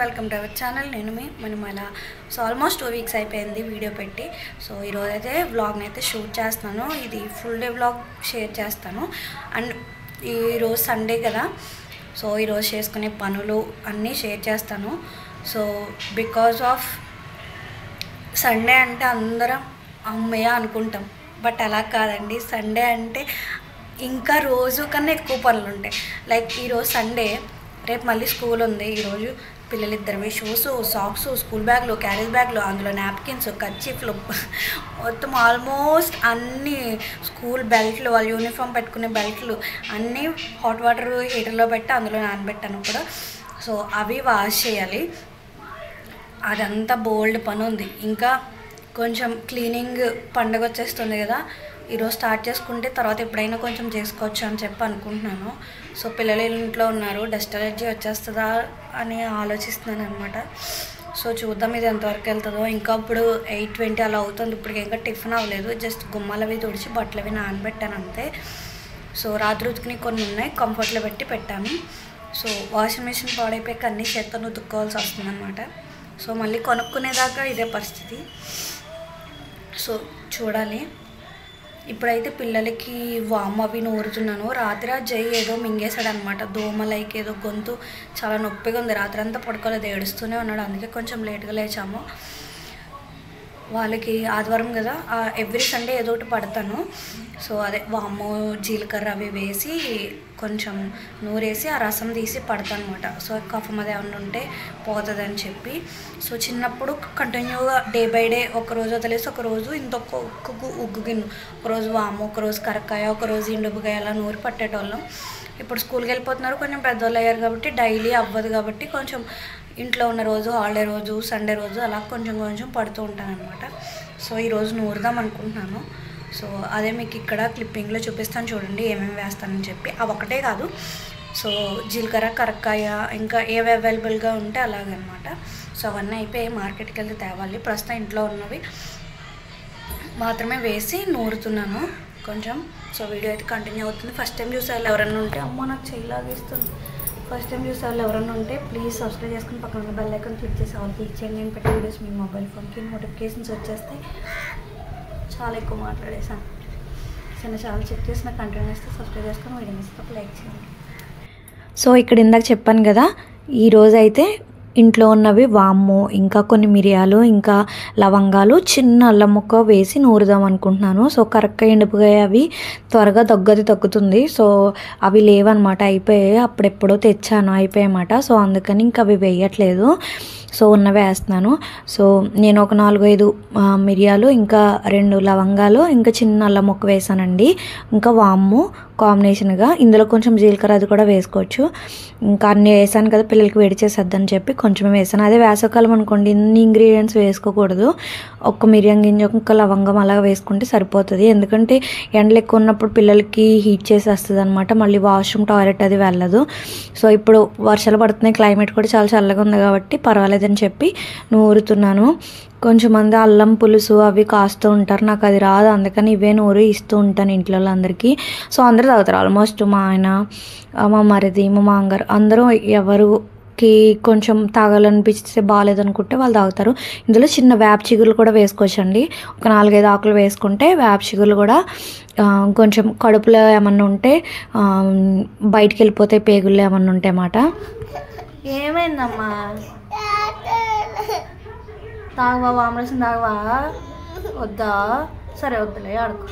Welcome to our channel. నేను మీ మణిమాల. So almost 2 weeks అయిపోయింది video పెట్టి. సో ఈరోజు అయితే వ్లాగ్ని అయితే షూట్ చేస్తున్నాను. ఇది ఫుల్ డే వ్లాగ్ షేర్ చేస్తాను. అండ్ ఈరోజు సండే కదా, సో ఈరోజు చేసుకునే పనులు అన్నీ షేర్ చేస్తాను. సో బికాజ్ ఆఫ్ సండే అంటే అందరం అమ్మయ్య అనుకుంటాం, బట్ అలా కాదండి. సండే అంటే ఇంకా రోజు కన్నా ఎక్కువ పనులు ఉంటాయి. లైక్ ఈరోజు సండే, రేపు మళ్ళీ స్కూల్ ఉంది. ఈరోజు పిల్లలిద్దరివి షూస్, సాక్స్, స్కూల్ బ్యాగ్లు, క్యారేజ్ బ్యాగ్లు, అందులో నాప్కిన్స్, కర్చీఫ్లు, మొత్తం ఆల్మోస్ట్ అన్నీ, స్కూల్ బెల్ట్లు, వాళ్ళు యూనిఫామ్ పెట్టుకునే బెల్ట్లు అన్నీ హాట్ వాటర్ హీటర్లో పెట్టి అందులో నానబెట్టాను కూడా. సో అవి వాష్ చేయాలి. అదంతా బోల్డ్ పని ఉంది. ఇంకా కొంచెం క్లీనింగ్, పండగ వచ్చేస్తుంది కదా, ఈరోజు స్టార్ట్ చేసుకుంటే తర్వాత ఎప్పుడైనా కొంచెం చేసుకోవచ్చు అని చెప్పి అనుకుంటున్నాను. సో పిల్లలు ఇంట్లో ఉన్నారు, డస్ట్ అలర్జీ వచ్చేస్తుందా అని ఆలోచిస్తున్నాను అనమాట. సో చూద్దాం ఇది ఎంతవరకు వెళ్తుందో. ఇంకా ఇప్పుడు 8:20 అలా అవుతుంది. ఇప్పటికి ఇంకా టిఫిన్ అవ్వలేదు. జస్ట్ గుమ్మాలవి తుడిచి బట్టలు అవి నానబెట్టాను అంతే. సో రాత్రి ఉతికిని కొన్ని ఉన్నాయి, కంఫర్ట్లో పెట్టి పెట్టాను. సో వాషింగ్ మిషన్ పాడైపోయాక అన్ని చేత్తో ఉతుక్కోవాల్సి వస్తుంది అనమాట. సో మళ్ళీ కొనుక్కునేదాకా ఇదే పరిస్థితి. సో చూడాలి. ఇప్పుడైతే పిల్లలకి వామ్ అవి నూరుతున్నాను. రాత్రి జై ఏదో మింగేశాడు అనమాట. దోమలైకి ఏదో గొంతు చాలా నొప్పిగా ఉంది. రాత్రి అంతా పడుకోలేదు, ఏడుస్తూనే ఉన్నాడు. అందుకే కొంచెం లేట్గా లేచాము. వాళ్ళకి ఆదివారం కదా, ఎవ్రీ సండే ఏదో ఒకటి పడతాను. సో అదే వాము, జీలకర్ర అవి వేసి కొంచెం నూరేసి ఆ రసం తీసి పడతాను అనమాట. సో కఫం అది ఏమన్నా ఉంటే పోతుందని చెప్పి. సో చిన్నప్పుడు కంటిన్యూగా డే బై డే ఒకరోజు వదిలేసి ఒకరోజు ఇంకొక ఉగ్గు గిన్నె, ఒకరోజు వాము, ఒకరోజు కరక్కాయ, ఒకరోజు ఇండుపుకాయ అలా నూరి పట్టేటోళ్ళం. ఇప్పుడు స్కూల్కి వెళ్ళిపోతున్నారు, కొంచెం పెద్దవాళ్ళు అయ్యారు కాబట్టి డైలీ అవ్వదు కాబట్టి కొంచెం ఇంట్లో ఉన్న రోజు, హాలిడే రోజు, సండే రోజు అలా కొంచెం కొంచెం పడుతూ ఉంటాను అనమాట. సో ఈరోజు నూరుదాం అనుకుంటున్నాను. సో అదే మీకు ఇక్కడ క్లిప్పింగ్లో చూపిస్తాను చూడండి ఏమేమి వేస్తానని చెప్పి. అవి ఒకటే కాదు, సో జీలకర్ర, కరక్కాయ, ఇంకా ఏవి అవైలబుల్గా ఉంటే అలాగనమాట. సో అవన్నీ అయిపోయి మార్కెట్కి వెళ్తే తేవాలి. ప్రస్తుతం ఇంట్లో ఉన్నవి మాత్రమే వేసి నూరుతున్నాను కొంచెం. సో వీడియో అయితే కంటిన్యూ అవుతుంది. ఫస్ట్ టైం చూసే వాళ్ళు ఎవరన్నా ఉంటే, అమ్మో నాకు చేయలాగిస్తుంది, ఫస్ట్ టైం చూసే వాళ్ళు ఎవరైనా ఉంటే ప్లీజ్ సబ్స్క్రైబ్ చేసుకుని పక్కన ఉన్న బెల్ ఐకాన్ క్లిక్ చేసి ఆల్ క్లిక్ చేయండి. నేను పెట్టే వీడియోస్ మీ మొబైల్ ఫోన్కి నోటిఫికేషన్స్ వచ్చేస్తాయి. చాలా ఎక్కువ మాట్లాడేసాను. చాలా చెక్ చేసిన కంటెంట్ ఇస్తే సబ్స్క్రైబ్ చేసుకొని వీడియో ఇస్తే లైక్ చేయండి. సో ఇక్కడ ఇందాక చెప్పాను కదా, ఈరోజు అయితే ఇంట్లో ఉన్నవి వాము, ఇంకా కొన్ని మిరియాలు, ఇంకా లవంగాలు, చిన్న అల్లం ముక్క వేసి నూరుదాం అనుకుంటున్నాను. సో కరెక్ట్గా ఎండిపోయాయి, అవి త్వరగా తగ్గుతుంది. సో అవి లేవన్నమాట, అయిపోయాయి. అప్పుడెప్పుడో తెచ్చాను, అయిపోయాయన్నమాట. సో అందుకని ఇంకా అవి వేయట్లేదు. సో ఉన్నవే వేస్తున్నాను. సో నేను ఒక 4-5 మిరియాలు, ఇంకా 2 లవంగాలు, ఇంకా చిన్న అల్లం ముక్క వేసానండి. ఇంకా వాము కాంబినేషన్గా, ఇందులో కొంచెం జీలకర్ర అది కూడా వేసుకోవచ్చు. ఇంకా అన్నీ వేసాను కదా, పిల్లలకి వేడి చేసేద్దని చెప్పి కొంచెమే వేసాను. అదే వేసవకాలం అనుకోండి, ఇన్ని ఇంగ్రీడియంట్స్ వేసుకోకూడదు. ఒక్క మిరియం గింజ, ఒక లవంగం అలా వేసుకుంటే సరిపోతుంది. ఎందుకంటే ఎండలు ఎక్కువ ఉన్నప్పుడు పిల్లలకి హీట్ చేసేస్తుంది అనమాట. మళ్ళీ వాష్రూమ్, టాయిలెట్ అది వెళ్ళదు. సో ఇప్పుడు వర్షాలు పడుతున్నాయి, క్లైమేట్ కూడా చాలా చల్లగా ఉంది కాబట్టి పర్వాలేదని చెప్పి నూరుతున్నాను. కొంచెం మంది అల్లం పులుసు అవి కాస్తూ ఉంటారు, నాకు అది రాదు. అందుకని ఇవే నూరు ఇస్తూ ఉంటాను ఇంట్లో అందరికీ. సో అందరూ తాగుతారు ఆల్మోస్ట్. మా ఆయన, మా మరిది, మా మాంగారు అందరూ ఎవరికి కొంచెం తాగాలనిపిస్తే బాగాలేదనుకుంటే వాళ్ళు తాగుతారు. ఇందులో చిన్న వేప చిగురులు కూడా వేసుకోవచ్చండి. ఒక 4-5 ఆకులు వేసుకుంటే వేప చిగురులు కూడా కొంచెం కడుపులో ఏమన్నా ఉంటే బయటికి వెళ్ళిపోతాయి, పేగుల్లో ఏమన్నా ఉంటే అన్నమాట. ఏమైందమ్మా? తాగవా? వామరసం తాగవా? వద్దా? సరే వద్దులే, ఆడుకో.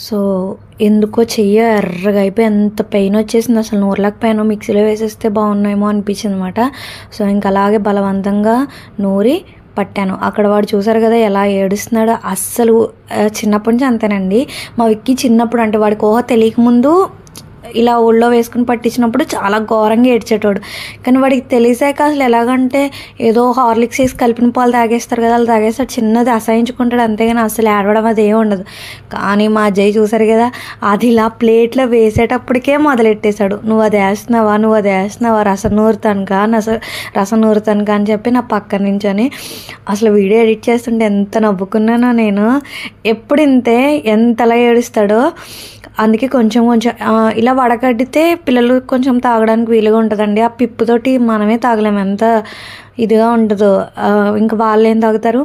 సో ఎందుకో చెయ్యి ఎర్రగా అయిపోయి ఎంత పెయిన్ వచ్చేసింది, అసలు నూరలేకపోయాను. మిక్సీలో వేసేస్తే బాగున్నాయేమో అనిపించింది అనమాట. సో ఇంకా అలాగే బలవంతంగా నూరి పట్టాను. అక్కడ వాడు చూసారు కదా ఎలా ఏడుస్తున్నాడు. అస్సలు చిన్నప్పటి నుంచి అంతేనండి. మా విక్కీ చిన్నప్పుడు అంటే వాడికి ఊహ తెలియకముందు ఇలా ఊళ్ళో వేసుకుని పట్టించినప్పుడు చాలా ఘోరంగా ఏడ్చేటోడు. కానీ వాడికి తెలిసాక అసలు ఎలాగంటే ఏదో హార్లిక్స్ వేసి కలిపిన పాలు తాగేస్తారు కదా, అలా తాగేస్తాడు. చిన్నది అసహించుకుంటాడు అంతేగాని అసలు ఏడవడం అది ఏమి ఉండదు. కానీ మా అజయ్ చూసారు కదా, అది ఇలా ప్లేట్లో వేసేటప్పటికే మొదలెట్టేశాడు. నువ్వు అది వేస్తున్నావా రసం నూరుతానుకా అని చెప్పి నా పక్కన నుంచొని అసలు వీడియో ఎడిట్ చేస్తుంటే ఎంత నవ్వుకున్నానో నేను. ఎప్పుడు ఇంతే ఎంతలా ఏడుస్తాడో. అందుకే కొంచెం ఇలా వడగడితే పిల్లలు కొంచెం తాగడానికి వీలుగా ఉంటుందండి. ఆ పిప్పుతోటి మనమే తాగలేము, ఎంత ఇదిగా ఉంటుందో. ఇంకా వాళ్ళు ఏం తాగుతారు.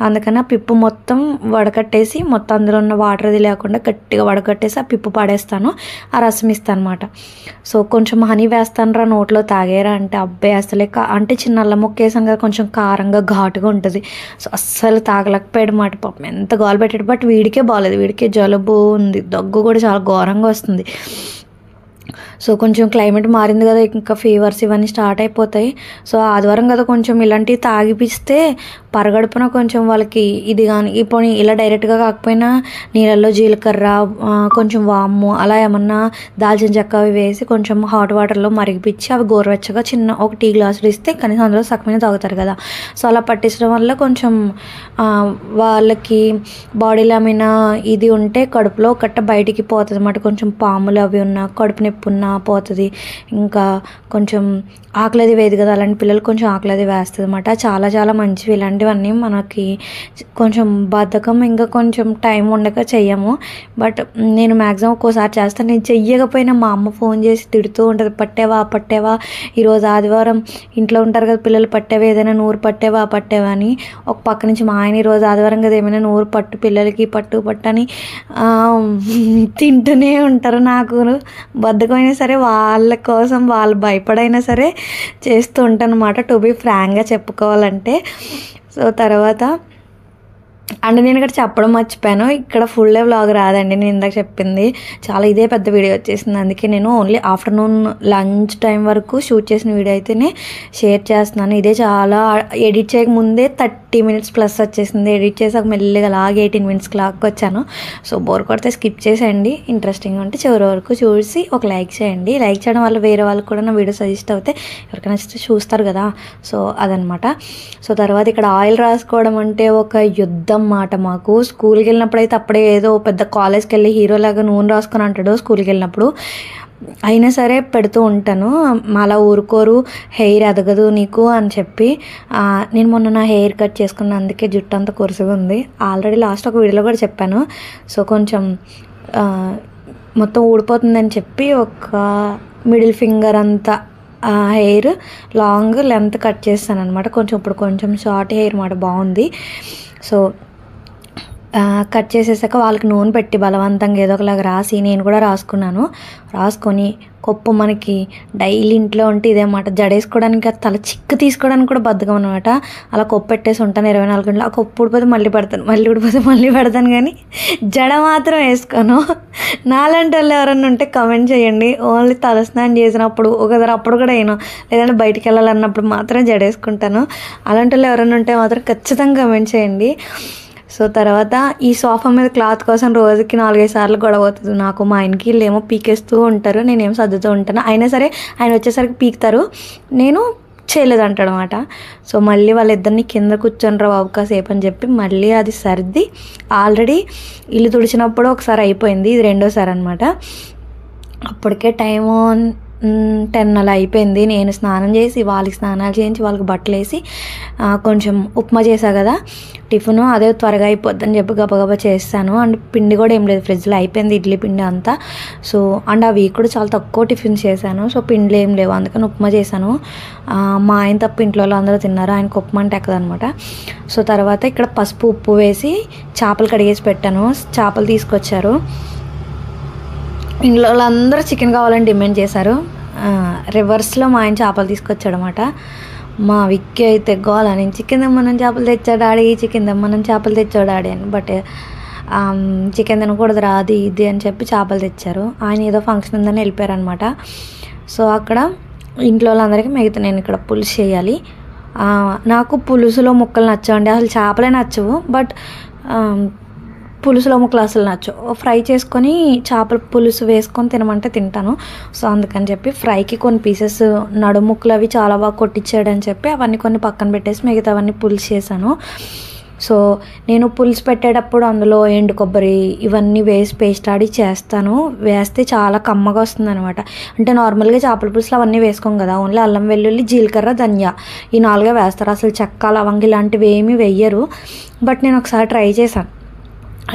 అందుకని ఆ పిప్పు మొత్తం వడకట్టేసి మొత్తం అందులో ఉన్న వాటర్ అది లేకుండా గట్టిగా వడకట్టేసి ఆ పిప్పు పడేస్తాను, ఆ రసం ఇస్తాను అనమాట. సో కొంచెం హనీ వేస్తాను రా నోట్లో తాగేరా అంటే అబ్బాయి అసలే అంటే చిన్న అల్లం ముక్క వేసాను కదా, కొంచెం కారంగా ఘాటుగా ఉంటుంది. సో అస్సలు తాగలేకపోయాడు మాట. పాపం ఎంత గోలు పెట్టాడు. బట్ వీడికే బాగాలేదు, వీడికే జలుబు ఉంది, దగ్గు కూడా చాలా ఘోరంగా వస్తుంది. సో కొంచెం క్లైమేట్ మారింది కదా, ఇంకా ఫీవర్స్ ఇవన్నీ స్టార్ట్ అయిపోతాయి. సో ఆదివారం కదా కొంచెం ఇలాంటివి తాగిపిస్తే పరగడుపున కొంచెం వాళ్ళకి ఇది కానీ ఇప్పుడు ఇలా డైరెక్ట్గా కాకపోయినా నీళ్ళల్లో జీలకర్ర కొంచెం వాము అలా ఏమన్నా దాల్చిన చెక్క అవి వేసి కొంచెం హాట్ వాటర్లో మరిగిపించి అవి గోరువెచ్చగా చిన్న ఒక టీ గ్లాసులు ఇస్తే కనీసం అందులో సగమైన తాగుతారు కదా. సో అలా పట్టించడం వల్ల కొంచెం వాళ్ళకి బాడీలో ఏమైనా ఇది ఉంటే కడుపులో కట్ట బయటికి పోతుంది అన్నమాట. కొంచెం పాములు అవి ఉన్నా, కడుపు నొప్పి ఉన్నా పోతుంది. ఇంకా కొంచెం ఆకలిది వేది కదా, అలాంటి పిల్లలు కొంచెం ఆకలిది వేస్తుంది అన్నమాట. చాలా చాలా మంచివి ఇలాంటివన్నీ. మనకి కొంచెం బద్ధకం ఇంకా కొంచెం టైం ఉండక చెయ్యము. బట్ నేను మ్యాక్సిమం ఒక్కోసారి చేస్తాను. నేను చెయ్యకపోయినా మా అమ్మ ఫోన్ చేసి తిడుతూ ఉంటుంది, పట్టేవా ఈరోజు ఆదివారం ఇంట్లో ఉంటారు కదా పిల్లలు, పట్టేవా ఏదైనా నూరు పట్టేవా అని. ఒక పక్క నుంచి మా ఆయన ఈరోజు ఆదివారం కదా ఏమైనా నూరు పట్టు పిల్లలకి పట్టు అని తింటూనే ఉంటారు. నాకు బద్ధకమైనా సరే వాళ్ళ కోసం వాళ్ళు భయపడైనా సరే చేస్తూ ఉంటాను అన్నమాట, టు బీ ఫ్రాంక్గా చెప్పుకోవాలంటే. సో తర్వాత అండ్ నేను ఇక్కడ చెప్పడం మర్చిపోయాను, ఇక్కడ ఫుల్ డే వ్లాగ్ రాదండి. నేను ఇందాక చెప్పింది చాలా ఇదే పెద్ద వీడియో వచ్చేసింది. అందుకే నేను ఓన్లీ ఆఫ్టర్నూన్ లంచ్ టైం వరకు షూట్ చేసిన వీడియో అయితేనే షేర్ చేస్తున్నాను. ఇదే చాలా ఎడిట్ చేయకముందే 30 minutes ప్లస్ వచ్చేసింది. ఎడిట్ చేసాక మెల్లిగా అలాగే 18 minutes లాగా వచ్చాను. సో బోర్ కొడితే స్కిప్ చేసేయండి, ఇంట్రెస్టింగ్ ఉంటే చివరి వరకు చూసి ఒక లైక్ చేయండి. లైక్ చేయడం వల్ల వేరే వాళ్ళకి కూడా నా వీడియో సజెస్ట్ అవుతే ఎవరికైనా నచ్చితే చూస్తారు కదా. సో అదనమాట. సో తర్వాత ఇక్కడ ఆయిల్ రాసుకోవడం అంటే ఒక యుద్ధం మాట. మాకు స్కూల్కి వెళ్ళినప్పుడు అయితే అప్పుడే ఏదో పెద్ద కాలేజ్కి వెళ్ళి హీరోలాగా నూనె రాసుకొని అంటాడు స్కూల్కి వెళ్ళినప్పుడు. అయినా సరే పెడుతూ ఉంటాను. అలా ఊరుకోరు, హెయిర్ ఎదగదు నీకు అని చెప్పి. నేను మొన్న నా హెయిర్ కట్ చేసుకున్న, అందుకే జుట్టు అంతా కొరుసుగా ఉంది. ఆల్రెడీ లాస్ట్ ఒక వీడియోలో కూడా చెప్పాను. సో కొంచెం మొత్తం ఊడిపోతుందని చెప్పి ఒక మిడిల్ ఫింగర్ అంతా హెయిర్ లాంగ్ లెంత్ కట్ చేస్తాను అనమాట. కొంచెం ఇప్పుడు కొంచెం షార్ట్ హెయిర్ మాట, బాగుంది. సో కట్ చేసేసాక వాళ్ళకి నూనె పెట్టి బలవంతంగా ఏదో ఒకలాగా రాసి నేను కూడా రాసుకొని కొప్పు మనకి డైలీ ఇంట్లో ఉంటే ఇదేమాట. జడేసుకోవడానికి తల చిక్కు తీసుకోవడానికి కూడా బద్ధకం అనమాట. అలా కొప్పు పెట్టేసి ఉంటాను 24 గంటలు. ఆ కొప్పు ఊడిపోతే మళ్ళీ పెడతాను కానీ జడ మాత్రం వేసుకోను. నాలాంటి వాళ్ళు ఎవరన్నా ఉంటే కమెంట్ చేయండి. ఓన్లీ తలస్నానం చేసినప్పుడు ఒకసారి అప్పుడు కూడా వేయను, లేదంటే బయటికి వెళ్ళాలన్నప్పుడు మాత్రం జడేసుకుంటాను. అలాంటి వాళ్ళు ఎవరన్నా ఉంటే మాత్రం ఖచ్చితంగా కమెంట్ చేయండి. సో తర్వాత ఈ సోఫా మీద క్లాత్ కోసం రోజుకి 4-5 సార్లు గొడవ అవుతుంది నాకు. మా ఆయనకి వీళ్ళేమో పీకేస్తూ ఉంటారు, నేనేమో సర్దుతూ ఉంటాను. అయినా సరే ఆయన వచ్చేసరికి పీకుతారు, నేను చేయలేదు అంటాడు అనమాట. సో మళ్ళీ వాళ్ళిద్దరిని కింద కూర్చొని రా బాబు కాసేపు అని చెప్పి మళ్ళీ అది సర్ది, ఆల్రెడీ ఇల్లు తుడిచినప్పుడు ఒకసారి అయిపోయింది, ఇది రెండోసారి అనమాట. అప్పటికే టైము 10 అలా అయిపోయింది. నేను స్నానం చేసి వాళ్ళకి స్నానాలు చేయించి వాళ్ళకి బట్టలు వేసి కొంచెం ఉప్మా చేశా కదా టిఫిన్, అదే త్వరగా అయిపోద్దని చెప్పి గబగబా చేస్తాను. అండ్ పిండి కూడా ఏం లేదు, ఫ్రిడ్జ్లో అయిపోయింది ఇడ్లీ పిండి అంతా. సో అండ్ ఆ వీక్ కూడా చాలా తక్కువ టిఫిన్ చేశాను. సో పిండిలు ఏం లేవు, అందుకని ఉప్మా చేశాను. మా ఆయన తప్ప ఇంట్లో అందరూ తిన్నారు, ఆయనకు ఉప్మా అంటే ఎక్కదనమాట. సో తర్వాత ఇక్కడ పసుపు ఉప్పు వేసి చేపలు కడిగేసి పెట్టాను. చేపలు తీసుకొచ్చారు, ఇంట్లో వాళ్ళందరూ చికెన్ కావాలని డిమాండ్ చేశారు. రివర్స్లో మా ఆయన చేపలు తీసుకొచ్చాడు అనమాట. మా విక్కీ అయితే గోలా, నేను చికెన్ తెమ్మనం చేపలు తెచ్చాడు డాడీ, చికెన్ తెమ్మనం చేపలు తెచ్చాడు డాడీ అని. బట్ చికెన్ తినకూడదు రాది ఇది అని చెప్పి చేపలు తెచ్చారు. ఆయన ఏదో ఫంక్షన్ ఉందని వెళ్ళిపోయారనమాట. సో అక్కడ ఇంట్లో వాళ్ళందరికీ మిగతా నేను ఇక్కడ పులుసు చేయాలి. నాకు పులుసులో ముక్కలు నచ్చవండి, అసలు చేపలే నచ్చవు. బట్ పులుసులో ముక్కలు అసలు నచ్చవు. ఫ్రై చేసుకొని చేపల పులుసు వేసుకొని తినమంటే తింటాను. సో అందుకని చెప్పి ఫ్రైకి కొన్ని పీసెస్ నడుము ముక్కలు అవి చాలా బాగా కొట్టించాడని చెప్పి అవన్నీ కొన్ని పక్కన పెట్టేసి మిగతా అవన్నీ పులుసు చేశాను. సో నేను పులుసు పెట్టేటప్పుడు అందులో ఎండు కొబ్బరి ఇవన్నీ వేసి పేస్ట్ ఆడి చేస్తాను. వేస్తే చాలా కమ్మగా వస్తుంది అనమాట. అంటే నార్మల్గా చేపల పులుసులు అవన్నీ వేసుకోం కదా, ఓన్లీ అల్లం వెల్లుల్లి జీలకర్ర ధనియా ఈ 4 వేస్తారు. అసలు చెక్క లవంగి ఇలాంటివి ఏమీ వెయ్యరు. బట్ నేను ఒకసారి ట్రై చేశాను,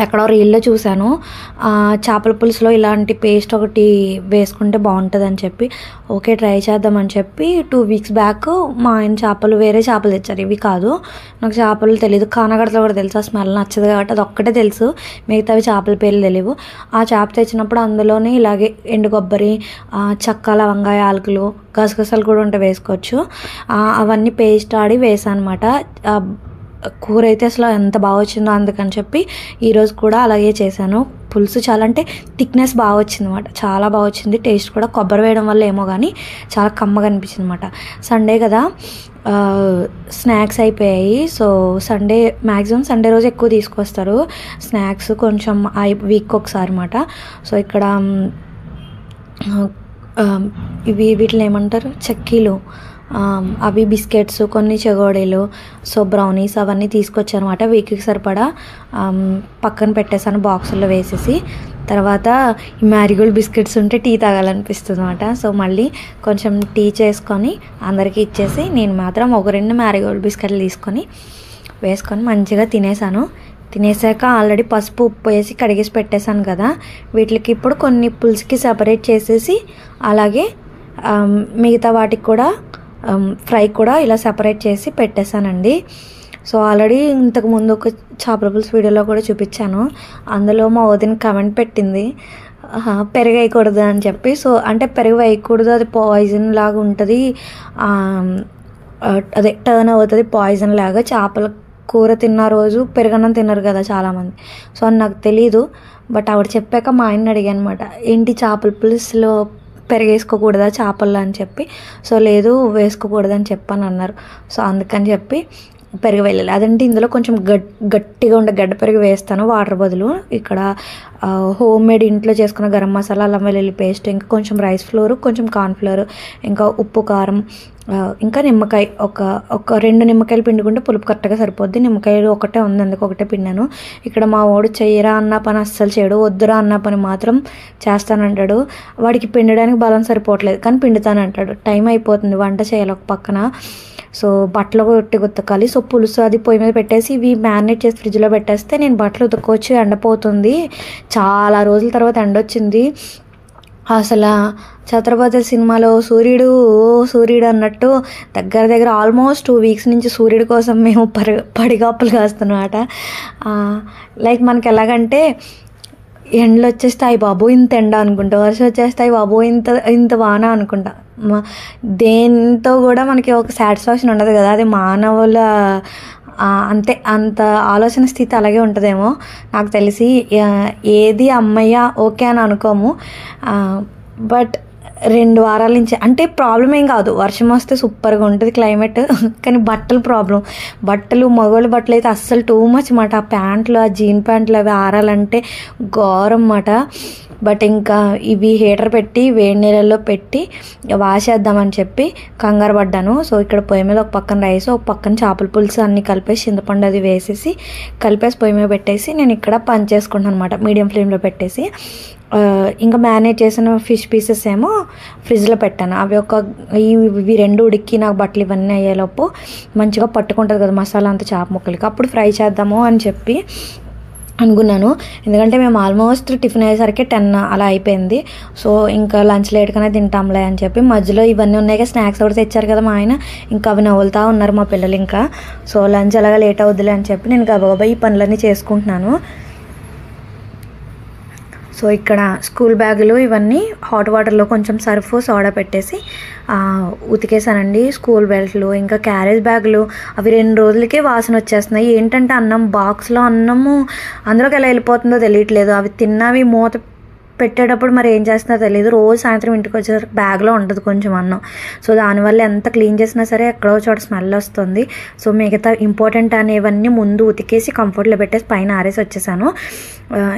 ఎక్కడో రీల్లో చూశాను, చేపల పులుసులో ఇలాంటి పేస్ట్ ఒకటి వేసుకుంటే బాగుంటుంది అని చెప్పి ఓకే ట్రై చేద్దామని చెప్పి 2 వీక్స్ బ్యాక్ మా ఆయన చేపలు వేరే చేపలు తెచ్చారు. ఇవి కాదు, నాకు చేపలు తెలియదు, కానగడలో కూడా తెలుసు, ఆ స్మెల్ నచ్చదు కాబట్టి అది ఒక్కటే తెలుసు, మిగతావి చేపల పేర్లు తెలియవు. ఆ చేప తెచ్చినప్పుడు అందులోనే ఇలాగే ఎండు కొబ్బరి చెక్క లవంగాయ యాలకులు గసగసాలు కూడా ఉంటే వేసుకోవచ్చు. అవన్నీ పేస్ట్ ఆడి వేసాను అనమాట. కూర అయితే అసలు ఎంత బాగా వచ్చిందో, అందుకని చెప్పి ఈరోజు కూడా అలాగే చేశాను. పులుసు చాలా అంటే థిక్నెస్ బాగా వచ్చింది అనమాట, చాలా బాగా వచ్చింది. టేస్ట్ కూడా కొబ్బరి వేయడం వల్ల ఏమో కానీ చాలా కమ్మగా అనిపించింది అనమాట. సండే కదా, స్నాక్స్ అయిపోయాయి. సో సండే మ్యాక్సిమం సండే రోజు ఎక్కువ తీసుకొస్తారు స్నాక్స్, కొంచెం వీక్ ఒకసారి అనమాట. సో ఇక్కడ వీటిని ఏమంటారు చెక్కీలు, అవి బిస్కెట్స్, కొన్ని చెగోడీలు, సో బ్రౌనీస్ అవన్నీ తీసుకొచ్చానమాట. వీక్కి సరిపడా పక్కన పెట్టేశాను బాక్సుల్లో వేసేసి. తర్వాత ఈ మ్యారీగోల్డ్ బిస్కెట్స్ ఉంటే టీ తాగాలనిపిస్తుంది అనమాట. సో మళ్ళీ కొంచెం టీ చేసుకొని అందరికీ ఇచ్చేసి నేను మాత్రం 1-2 మ్యారీగోల్డ్ బిస్కెట్లు వేసుకొని మంచిగా తినేసాను. తినేసాక ఆల్రెడీ పసుపు ఉప్పు వేసి కడిగేసి పెట్టేశాను కదా, వీటికి ఇప్పుడు కొన్ని పులుసుకి సెపరేట్ చేసేసి అలాగే మిగతా వాటికి కూడా ఫ్రై కూడా ఇలా సెపరేట్ చేసి పెట్టేశానండి. సో ఆల్రెడీ ఇంతకుముందు ఒక చేపల పులుసు వీడియోలో కూడా చూపించాను, అందులో మా వదిన కమెంట్ పెట్టింది పెరుగు వేయకూడదు అని చెప్పి. సో అంటే పెరుగు వేయకూడదు, అది పాయిజన్ లాగా ఉంటుంది, అదే టర్న్ అవుతుంది పాయిజన్ లాగా. చేపల కూర తిన్న రోజు పెరుగన్నం తిన్నారు కదా చాలామంది, సో అని నాకు తెలీదు. బట్ ఆవిడ చెప్పాక మా ఆయన్ని అడిగాను అనమాట, ఏంటి చేపల పులుసులో పెరుగు వేసుకోకూడదా చేపల్లో అని చెప్పి. సో లేదు వేసుకోకూడదని చెప్పని అన్నారు. సో అందుకని చెప్పి పెరుగు వేయాలి. అదంటే ఇందులో కొంచెం గట్టిగా ఉండే గడ్డ పెరుగు వేస్తాను వాటర్ బదులు. ఇక్కడ హోమ్ మేడ్ ఇంట్లో చేసుకున్న గరం మసాలా, అల్లం వెల్లుల్లి పేస్ట్, ఇంకా కొంచెం రైస్ ఫ్లోర్, కొంచెం కార్న్ఫ్లోర్, ఇంకా ఉప్పు కారం, ఇంకా నిమ్మకాయ, ఒక 2 నిమ్మకాయలు పిండుకుంటే పులుపు కరెక్ట్గా సరిపోద్ది. నిమ్మకాయలు ఒకటే ఉంది, అందుకు ఒకటే పిండాను. ఇక్కడ మా వాడు చెయ్యరా అన్న పని అస్సలు చేయడు, వద్దురా అన్న పని మాత్రం చేస్తానంటాడు. వాడికి పిండడానికి బలం సరిపోవట్లేదు కానీ పిండుతానంటాడు. టైం అయిపోతుంది, వంట చేయాలి ఒక పక్కన. సో బట్టలు ఉతకాలి. సో పులుసు అది పొయ్యి మీద పెట్టేసి ఇవి మ్యారినేట్ చేసి ఫ్రిడ్జ్లో పెట్టేస్తే నేను బట్టలు ఉతుక్కోవచ్చు. ఎండపోతుంది, చాలా రోజుల తర్వాత ఎండ వచ్చింది. అసలు ఛత్రపతి సినిమాలో సూర్యుడు అన్నట్టు దగ్గర ఆల్మోస్ట్ 2 వీక్స్ నుంచి సూర్యుడి కోసం మేము పడిగాపులు కాస్తున్నమాట. లైక్ మనకి ఎలాగంటే ఎండలు వచ్చేస్తాయి బాబు ఇంత ఎండ అనుకుంటా, వర్షం వచ్చేస్తాయి బాబు ఇంత వాన అనుకుంటా. దేంతో కూడా మనకి ఒక సాటిస్ఫాక్షన్ ఉండదు కదా, అది మానవుల అంత ఆలోచన స్థితి అలాగే ఉంటుందేమో నాకు తెలిసి. ఏది అమ్మయ్య ఓకే అని అనుకోము. బట్ 2 వారాల నుంచి అంటే ప్రాబ్లం ఏం కాదు, వర్షం వస్తే సూపర్గా ఉంటుంది క్లైమేట్. కానీ బట్టలు ప్రాబ్లం. మగవాళ్ళ బట్టలు అయితే అస్సలు టూ మచ్ మాట. ఆ ప్యాంట్లు, ఆ జీన్ ప్యాంట్లు అవి ఆరాలంటే ఘోరం మాట. బట్ ఇంకా ఇవి హీటర్ పెట్టి వేడి నీళ్ళల్లో పెట్టి వాసేద్దామని చెప్పి కంగారు పడ్డాను. సో ఇక్కడ పొయ్యి మీద ఒక పక్కన రైస్, ఒక పక్కన చేపల పులుసు అన్నీ కలిపేసి చింతపండు అది వేసేసి కలిపేసి పొయ్యి మీద పెట్టేసి నేను ఇక్కడ పని చేసుకుంటాను అనమాట, మీడియం ఫ్లేమ్లో పెట్టేసి. ఇంకా మ్యారినేట్ చేసిన ఫిష్ పీసెస్ ఏమో ఫ్రిడ్జ్లో పెట్టాను. అవి ఇవి 2 ఉడికి నాకు బట్టలు ఇవన్నీ అయ్యేలోపు మంచిగా పట్టుకుంటుంది కదా మసాలా అంతా చేప ముక్కలకి, అప్పుడు ఫ్రై చేద్దాము అని చెప్పి అనుకున్నాను. ఎందుకంటే మేము ఆల్మోస్ట్ టిఫిన్ అయ్యేసరికి 10 అలా అయిపోయింది. సో ఇంకా లంచ్ లేట్గానే తింటాంలే అని చెప్పి మధ్యలో ఇవన్నీ ఉన్నాయి కదా, స్నాక్స్ కూడా తెచ్చారు కదా మా ఆయన, ఇంకా అవి నవ్వులుతూ ఉన్నారు మా పిల్లలు. ఇంకా సో లంచ్ అలాగా లేట్ అవుద్దిలే అని చెప్పి నేను గబగబా ఈ పనులన్నీ చేసుకుంటున్నాను. సో ఇక్కడ స్కూల్ బ్యాగులు ఇవన్నీ హాట్ వాటర్లో కొంచెం సర్ఫ్ సోడా పెట్టేసి ఉతికేసానండి. స్కూల్ బెల్ట్లు ఇంకా క్యారేజ్ బ్యాగులు అవి 2 రోజులకే వాసన వచ్చేస్తున్నాయి. ఏంటంటే అన్నం బాక్స్లో అన్నము అందులోకి ఎలా వెళ్ళిపోతుందో తెలియట్లేదు. అవి తిన్నవి మూత పెట్టేటప్పుడు మరి ఏం చేస్తుందో తెలియదు. రోజు సాయంత్రం ఇంటికి వచ్చేసరికి బ్యాగ్లో ఉంటుంది కొంచెం అన్నం. సో దానివల్ల ఎంత క్లీన్ చేసినా సరే ఎక్కడో చోట స్మెల్ వస్తుంది. సో మిగతా ఇంపార్టెంట్ అనేవన్నీ ముందు ఉతికేసి కంఫర్ట్లో పెట్టేసి పైన ఆరేసి వచ్చేసాను.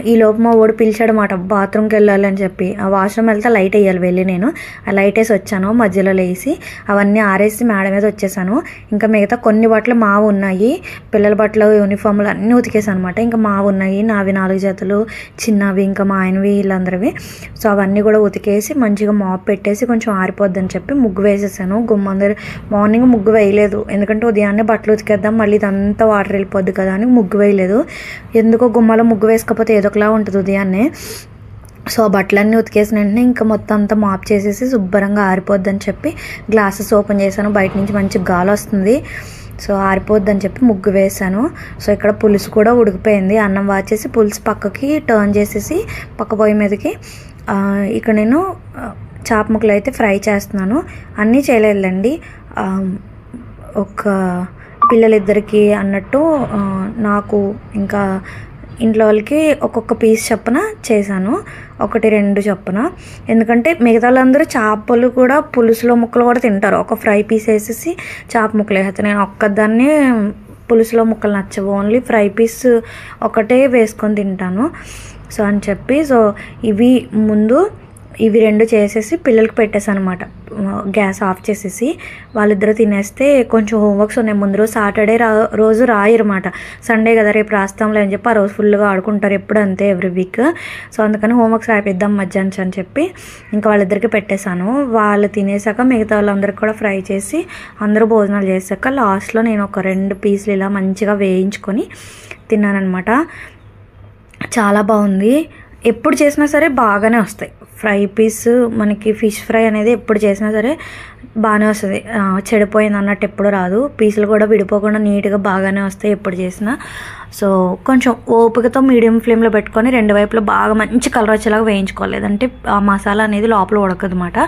ఈ లోపు మా ఓడి పిలిచాడు మాట బాత్రూమ్కి వెళ్ళాలి అని చెప్పి. ఆ వాష్రూమ్ వెళ్తే లైట్ వేయాలి వెళ్ళి, నేను ఆ లైట్ వేసి వచ్చాను. మధ్యలో లేసి అవన్నీ ఆరేసి మేడ మీద వచ్చేసాను. ఇంకా మిగతా కొన్ని బట్టలు మావి ఉన్నాయి, పిల్లల బట్టలు యూనిఫామ్లు అన్నీ ఉతికేసాను అనమాట. ఇంకా మావి ఉన్నాయి, నావి 4 జతలు, చిన్నవి ఇంకా మా ఆయనవి వీళ్ళందరివి. సో అవన్నీ కూడా ఉతికేసి మంచిగా మాప్ పెట్టేసి కొంచెం ఆరిపోద్దని చెప్పి ముగ్గు వేసేసాను. గుమ్మందరు మార్నింగ్ ముగ్గు వేయలేదు, ఎందుకంటే ఉదయాన్నే బట్టలు ఉతికేద్దాం మళ్ళీ ఇదంతా వాటర్ వెళ్ళిపోద్ది కదా అని ముగ్గు వేయలేదు. ఎందుకో గుమ్మలో ముగ్గు వేసుకోకపోతే ఏదో ఒకలా ఉంటుంది ఉదయాన్నే. సో ఆ బట్టలన్నీ ఉతికేసిన వెంటనే ఇంకా మొత్తం అంతా మాప్ చేసేసి శుభ్రంగా ఆరిపోద్దని చెప్పి గ్లాసెస్ ఓపెన్ చేశాను. బయట నుంచి మంచి గాలి వస్తుంది, సో ఆరిపోద్దని చెప్పి ముగ్గు వేసాను. సో ఇక్కడ పులుసు కూడా ఉడికిపోయింది. అన్నం వాచేసి పులుసు పక్కకి టర్న్ చేసేసి పక్క పొయ్యి మీదకి ఇక్కడ నేను చేప ముక్కలు అయితే ఫ్రై చేస్తున్నాను. అన్నీ చేయలేదండి, ఒక పిల్లలిద్దరికి అన్నట్టు నాకు ఇంకా ఇంట్లో వాళ్ళకి ఒక్కొక్క పీస్ చొప్పున చేశాను, 1-2 చొప్పున. ఎందుకంటే మిగతా వాళ్ళందరూ చేపలు కూడా పులుసులో ముక్కలు కూడా తింటారు. ఒక ఫ్రై పీస్ వేసేసి చేప ముక్కలు వేస్తాను. నేను ఒక్కదాన్ని పులుసులో ముక్కలు నచ్చవు, ఓన్లీ ఫ్రై పీస్ ఒకటే వేసుకొని తింటాను. సో అని చెప్పి సో ఇవి 2 చేసేసి పిల్లలకి పెట్టేసాను అనమాట. గ్యాస్ ఆఫ్ చేసేసి వాళ్ళిద్దరూ తినేస్తే కొంచెం హోంవర్క్స్ ఉన్నాయి. ముందు రోజు సాటర్డే రోజు రాయరన్నమాట. సండే కదా రేపు రాస్తాంలే అని చెప్పి ఆ రోజు ఫుల్గా ఆడుకుంటారు, ఎప్పుడు అంతే ఎవ్రీ వీక్. సో అందుకని హోంవర్క్స్ రాయిద్దాం మధ్యాహ్నం అని చెప్పి ఇంకా వాళ్ళిద్దరికి పెట్టేశాను. వాళ్ళు తినేసాక మిగతా వాళ్ళందరికీ కూడా ఫ్రై చేసి అందరూ భోజనాలు చేశాక లాస్ట్లో నేను ఒక 2 పీసులు ఇలా మంచిగా వేయించుకొని తిన్నానమాట. చాలా బాగుంది. ఎప్పుడు చేసినా సరే బాగానే వస్తాయి ఫ్రై పీస్. మనకి ఫిష్ ఫ్రై అనేది ఎప్పుడు చేసినా సరే బాగానే వస్తుంది, చెడిపోయింది అన్నట్టు ఎప్పుడు రాదు. పీసులు కూడా విడిపోకుండా నీట్గా బాగానే వస్తాయి ఎప్పుడు చేసినా. సో కొంచెం ఓపికతో మీడియం ఫ్లేమ్లో పెట్టుకొని 2 వైపులో బాగా మంచి కలర్ వచ్చేలాగా వేయించుకోవాలి, లేదంటే ఆ మసాలా అనేది లోపల ఉడకదన్నమాట.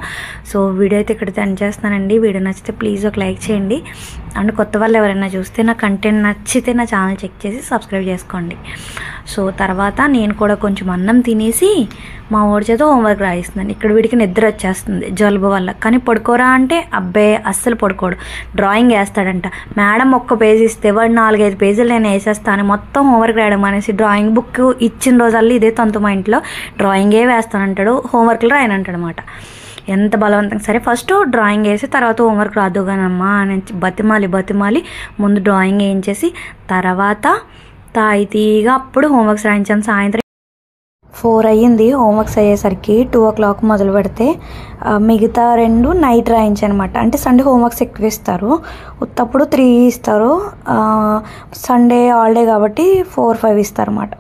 సో వీడియో అయితే ఇక్కడ ఎండ్ చేస్తానండి. వీడియో నచ్చితే ప్లీజ్ ఒక లైక్ చేయండి. అండ్ కొత్త వాళ్ళు ఎవరైనా చూస్తే నా కంటెంట్ నచ్చితే నా ఛానల్ చెక్ చేసి సబ్స్క్రైబ్ చేసుకోండి. సో తర్వాత నేను కూడా కొంచెం అన్నం తినేసి మా ఓడి చేత హోంవర్క్ రాయిస్తున్నాను. ఇక్కడ వీడికి నిద్ర వచ్చేస్తుంది జలుబు వల్ల, కానీ పడుకోరా అంటే అబ్బాయి అస్సలు పడుకోడు, డ్రాయింగ్ వేస్తాడంట. మేడం ఒక్క పేజ్ ఇస్తే వాడు 4-5 పేజీలు నేను వేసేస్తాను. మొత్తం హోంవర్క్ రాయడం అనేసి డ్రాయింగ్ బుక్ ఇచ్చిన రోజల్లా ఇదే తంతు మా ఇంట్లో, డ్రాయింగే వేస్తానంటాడు, హోంవర్క్లు రాయనంటాడు అనమాట. ఎంత బలవంతంగా సరే ఫస్ట్ డ్రాయింగ్ వేసి తర్వాత హోంవర్క్ రాదుగానమ్మా అని బతిమాలి ముందు డ్రాయింగ్ వేయించేసి తర్వాత తాయితీగా అప్పుడు హోంవర్క్స్ రాయించాను. సాయంత్రం 4 అయ్యింది హోంవర్క్స్ అయ్యేసరికి. 2 o'clock మొదలు పెడితే మిగతా 2 నైట్ రాయించనమాట. అంటే సండే హోంవర్క్స్ ఎక్కువ ఇస్తారు, ఉత్తప్పుడు 3 ఇస్తారు, సండే హాలిడే కాబట్టి 4-5 ఇస్తారు అన్నమాట.